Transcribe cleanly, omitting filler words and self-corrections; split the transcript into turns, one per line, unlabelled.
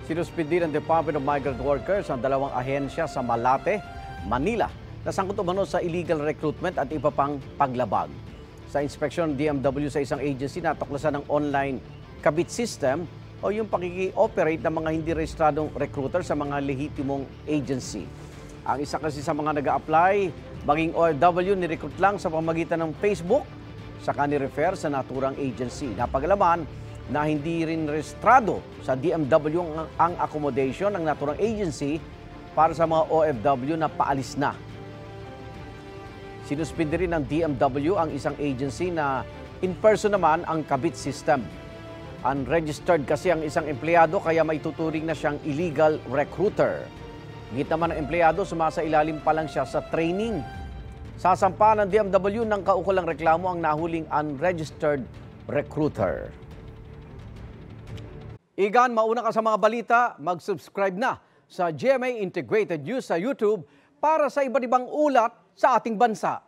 Sinuspindi ng Department of Migrant Workers ang dalawang ahensya sa Malate, Manila na sangkot umano sa illegal recruitment at iba pang paglabag. Sa inspeksyon ng DMW sa isang agency, natuklasan ng online kabit system o yung pakiki-operate ng mga hindi rehistradong recruiter sa mga lehitimong agency. Ang isa kasi sa mga nag-a-apply, maging OFW, ni-recruit lang sa pamamagitan ng Facebook, saka ni-refer sa naturang agency. Napagalaman na hindi rin rehistrado sa DMW ang accommodation ng naturang agency para sa mga OFW na paalis na. Sinuspindi rin ng DMW ang isang agency na in-person naman ang kabit system. Unregistered kasi ang isang empleyado kaya may tuturing na siyang illegal recruiter. Git naman ng empleyado, sumasailalim pa lang siya sa training. Sasampa ng DMW ng kaukulang reklamo ang nahuling unregistered recruiter. Igan, mauna ka sa mga balita, mag-subscribe na sa GMA Integrated News sa YouTube para sa iba't ibang ulat sa ating bansa.